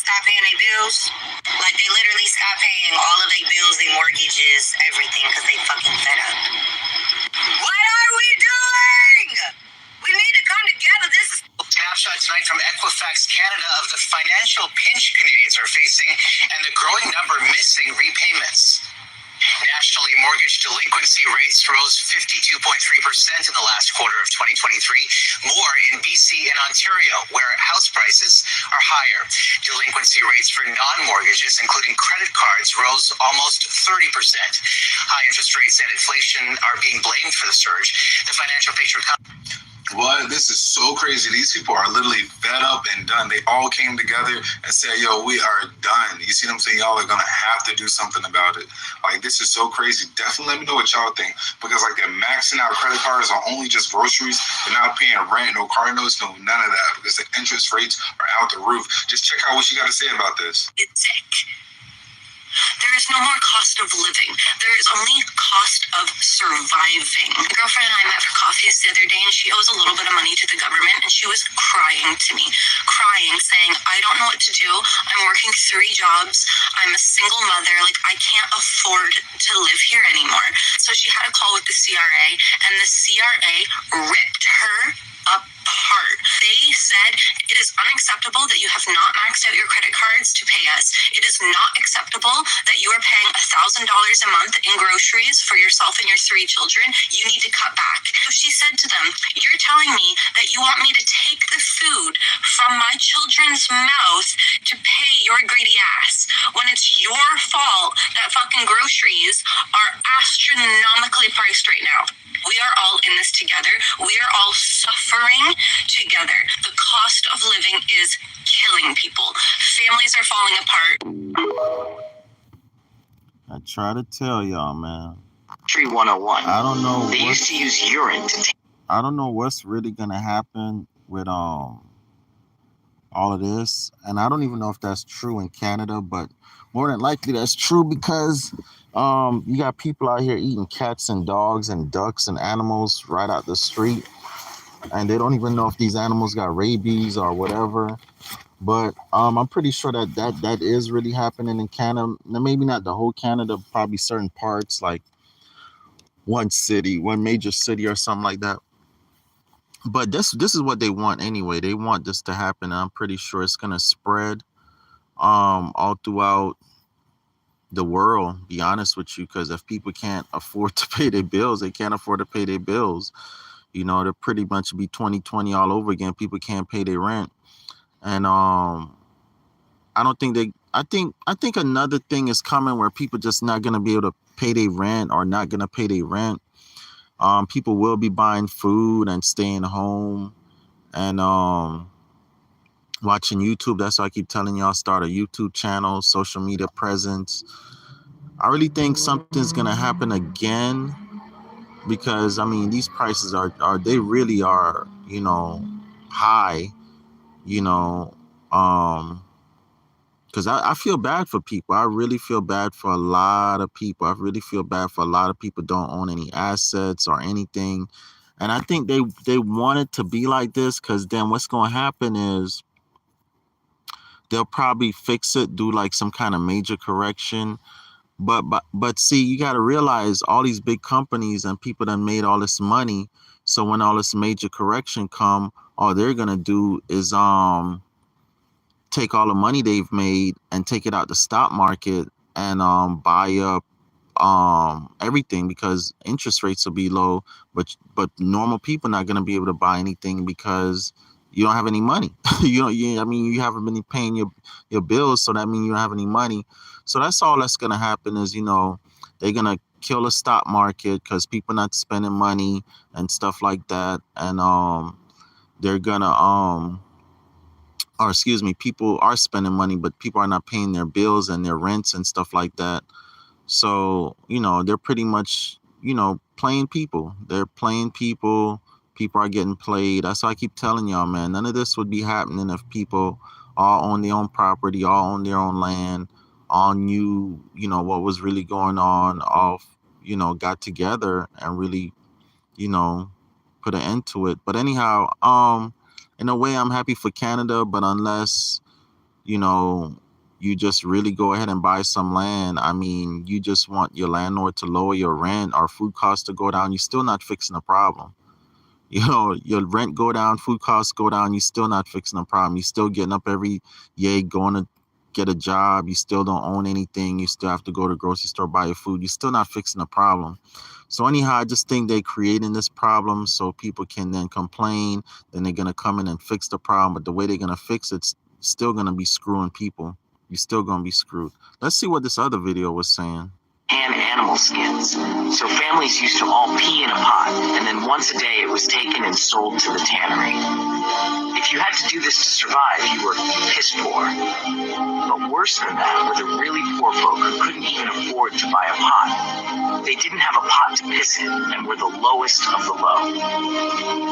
stop paying their bills. Like, they literally stop paying all of their bills, their mortgages, everything, because they fucking fed up. What are we doing? We need to come together. This is snapshot tonight from Equifax Canada of the financial pinch Canadians are facing and the growing number missing repayments. Nationally, mortgage delinquency rates rose 52.3% in the last quarter of 2023, more in BC and Ontario, where house prices are higher. Delinquency rates for non-mortgages, including credit cards, rose almost 30%. High interest rates and inflation are being blamed for the surge. The Financial Picture What? This is so crazy. These people are literally fed up and done. They all came together and said, yo, we are done. You see what I'm saying? Y'all are going to have to do something about it. Like, this is so crazy. Definitely let me know what y'all think. Because, like, they're maxing out credit cards on only just groceries. They're not paying rent, no car notes, no none of that. Because the interest rates are out the roof. Just check out what you got to say about this. It's sick. There is no more cost of living. There is only cost of surviving. My girlfriend and I met for coffees the other day, and she owes a little bit of money to the government, and she was crying to me, saying, I don't know what to do. I'm working 3 jobs. I'm a single mother. Like, I can't afford to live here anymore. So she had a call with the CRA, and the CRA ripped her apart. They said it is unacceptable that you have not maxed out your credit cards to pay us. It is not acceptable that you are paying $1,000 a month in groceries for yourself and your 3 children. You need to cut back. So she said to them, you're telling me that you want me to take the food from my children's mouth to pay your greedy ass when it's your fault that fucking groceries are astronomically priced right now. We are all in this together. We are all suffering together. The cost of living is killing people. Families are falling apart. I try to tell y'all, man. Tree 101. I don't know. They used to use urine to take. I don't know what's really gonna happen with all of this, and I don't even know if that's true in Canada, but more than likely that's true because you got people out here eating cats and dogs and ducks and animals right out the street, and they don't even know if these animals got rabies or whatever. But I'm pretty sure that is really happening in Canada. Maybe not the whole Canada, probably certain parts, like one major city or something like that. But this is what they want anyway. They want this to happen. And I'm pretty sure it's gonna spread all throughout the world, be honest with you, because if people can't afford to pay their bills, they can't afford to pay their bills. You know, they'll pretty much be 2020 all over again. People can't pay their rent. And I think another thing is coming where people just not gonna be able to pay their rent or not gonna pay their rent. People will be buying food and staying home and watching YouTube. That's why I keep telling y'all, start a YouTube channel, social media presence. I really think something's gonna happen again because I mean these prices are they really are, you know, high, you know, because I feel bad for people. I really feel bad for a lot of people. I really feel bad for a lot of people don't own any assets or anything. And I think they want it to be like this because then what's going to happen is they'll probably fix it, do like some kind of major correction. But see, you got to realize all these big companies and people that made all this money. So when all this major correction come, all they're going to do is take all the money they've made and take it out the stock market and buy up everything because interest rates will be low, but normal people not going to be able to buy anything because you don't have any money. You haven't been paying your bills, so that means you don't have any money. So that's all that's going to happen is, you know, they're going to kill the stock market because people not spending money and stuff like that. And they're going to people are spending money, but people are not paying their bills and their rents and stuff like that. So, you know, they're pretty much, you know, playing people. They're playing people. People are getting played. That's why I keep telling y'all, man, none of this would be happening if people all own their own property, all own their own land, all knew, you know, what was really going on, all, you know, got together and really, you know, put an end to it. But anyhow, in a way, I'm happy for Canada, but unless you know, you just really go ahead and buy some land. I mean, you just want your landlord to lower your rent or food costs to go down. You're still not fixing the problem. You know, your rent go down, food costs go down. You're still not fixing the problem. You're still getting up every day, going to get a job. You still don't own anything. You still have to go to the grocery store, buy your food. You're still not fixing the problem. So anyhow, I just think they're creating this problem so people can then complain. Then they're going to come in and fix the problem. But the way they're going to fix it's still going to be screwing people. You're still going to be screwed. Let's see what this other video was saying. And animal skins. So families used to all pee in a pot, and then once a day it was taken and sold to the tannery. If you had to do this to survive, you were piss poor. But worse than that were the really poor folk who couldn't even afford to buy a pot. They didn't have a pot to piss in and were the lowest of the low.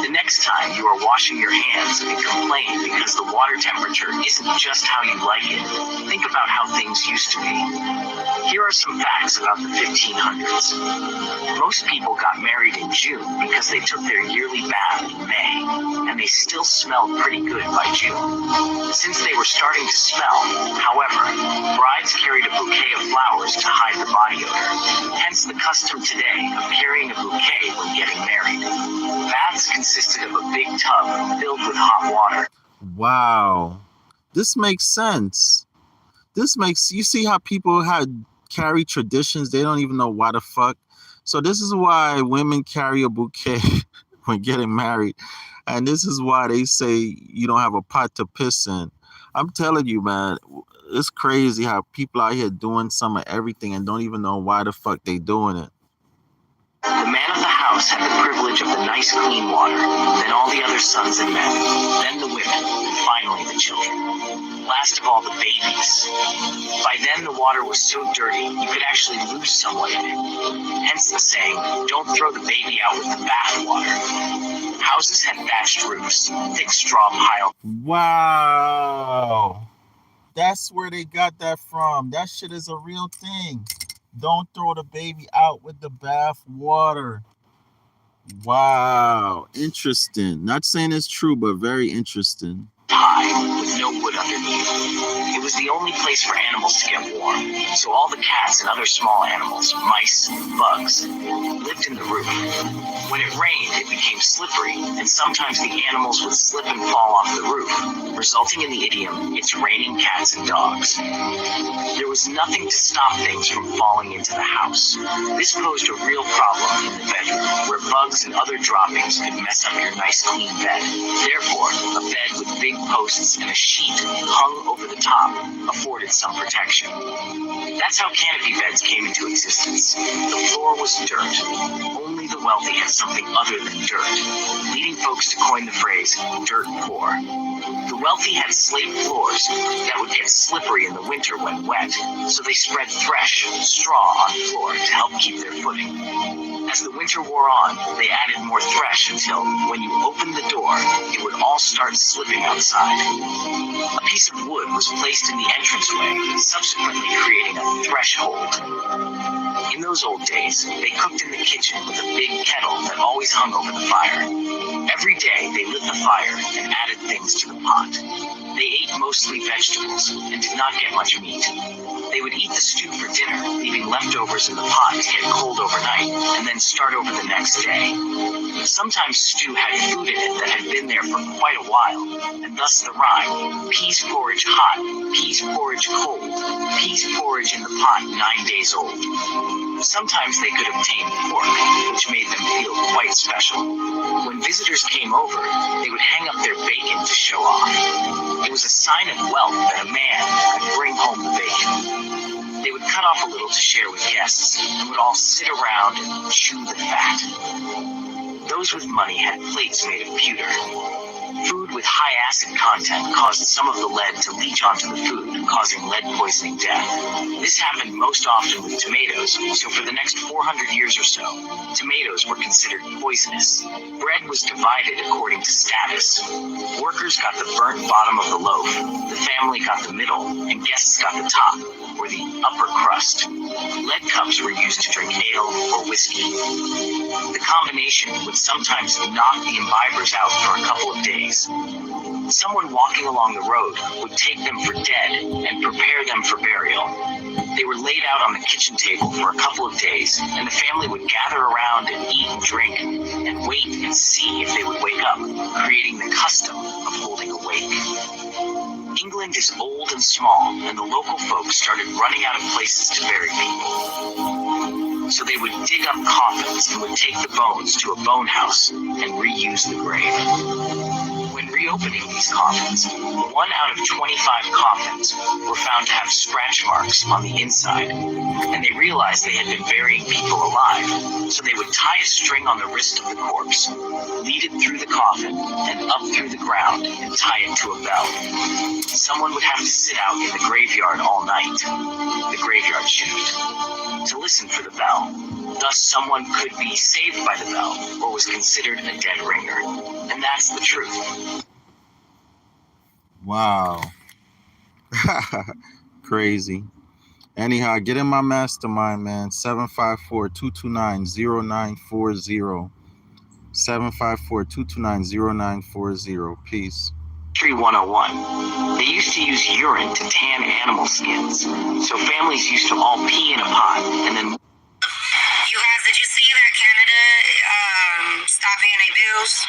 The next time you are washing your hands and complain because the water temperature isn't just how you like it, think about how things used to be. Here are some facts about the 1500s. Most people got married in June because they took their yearly bath in May, and they still smelled pretty good by June. Since they were starting to smell, however, brides carried a bouquet of flowers to hide the body odor, hence the custom today of carrying a bouquet when getting married. Baths consisted of a big tub filled with hot water. Wow. This makes sense. You see how people had carry traditions. They don't even know why the fuck. So this is why women carry a bouquet when getting married. And this is why they say you don't have a pot to piss in. I'm telling you, man, it's crazy how people out here doing some of everything and don't even know why the fuck they doing it. The man of the house had the privilege of the nice clean water, then all the other sons and men, then the women, and finally the children. Last of all, the babies. By then, the water was so dirty, you could actually lose someone in it. Hence the saying, don't throw the baby out with the bath water. Houses had thatched roofs, thick straw piled. Wow. That's where they got that from. That shit is a real thing. Don't throw the baby out with the bath water. Wow. Interesting. Not saying it's true, but very interesting. High, with no wood underneath. It was the only place for animals to get warm, so all the cats and other small animals, mice, bugs, lived in the roof. When it rained, it became slippery, and sometimes the animals would slip and fall off the roof, resulting in the idiom, "It's raining cats and dogs." There was nothing to stop things from falling into the house. This posed a real problem in the bedroom, where bugs and other droppings could mess up your nice clean bed. Therefore, a bed with big posts and a sheet hung over the top afforded some protection. That's how canopy beds came into existence. The floor was dirt. Only the wealthy had something other than dirt, leading folks to coin the phrase dirt poor. The wealthy had slate floors that would get slippery in the winter when wet, so they spread thresh, straw on the floor to help keep their footing. As the winter wore on, they added more thresh until, when you opened the door, it would all start slipping outside. A piece of wood was placed in the entranceway, subsequently creating a threshold. In those old days, they cooked in the kitchen with a big kettle that always hung over the fire. Every day, they lit the fire and added things to the pot. They ate mostly vegetables and did not get much meat. They would eat the stew for dinner, leaving leftovers in the pot to get cold overnight, and then start over the next day. Sometimes stew had food in it that had been there for quite a while, and thus the rhyme, peas porridge hot, peas porridge cold, peas porridge in the pot 9 days old. Sometimes they could obtain pork, which made them feel quite special. When visitors came over, they would hang up their bacon to show off. It was a sign of wealth that a man could bring home the bacon. They would cut off a little to share with guests, and would all sit around and chew the fat. Those with money had plates made of pewter. Food with high acid content caused some of the lead to leach onto the food, causing lead poisoning death. This happened most often with tomatoes, so for the next 400 years or so, tomatoes were considered poisonous. Bread was divided according to status. Workers got the burnt bottom of the loaf, the family got the middle, and guests got the top, or the upper crust. Lead cups were used to drink ale or whiskey. The combination would sometimes knock the imbibers out for a couple of days. Someone walking along the road would take them for dead and prepare them for burial. They were laid out on the kitchen table for a couple of days, and the family would gather around and eat and drink and wait and see if they would wake up, creating the custom of holding a wake. England is old and small, and the local folks started running out of places to bury people. So they would dig up coffins and would take the bones to a bone house and reuse the grave. When reopening these coffins, 1 out of 25 coffins were found to have scratch marks on the inside, and they realized they had been burying people alive, so they would tie a string on the wrist of the corpse, lead it through the coffin and up through the ground and tie it to a bell. Someone would have to sit out in the graveyard all night, the graveyard shift, to listen for the bell. Thus, someone could be saved by the bell or was considered a dead ringer. And that's the truth. Wow. Crazy. Anyhow, get in my mastermind, man. 754-229-0940. 754-229-0940. Peace. Tree 101. They used to use urine to tan animal skins. So families used to all pee in a pot and then... You guys, did you see that Canada stopped paying their bills?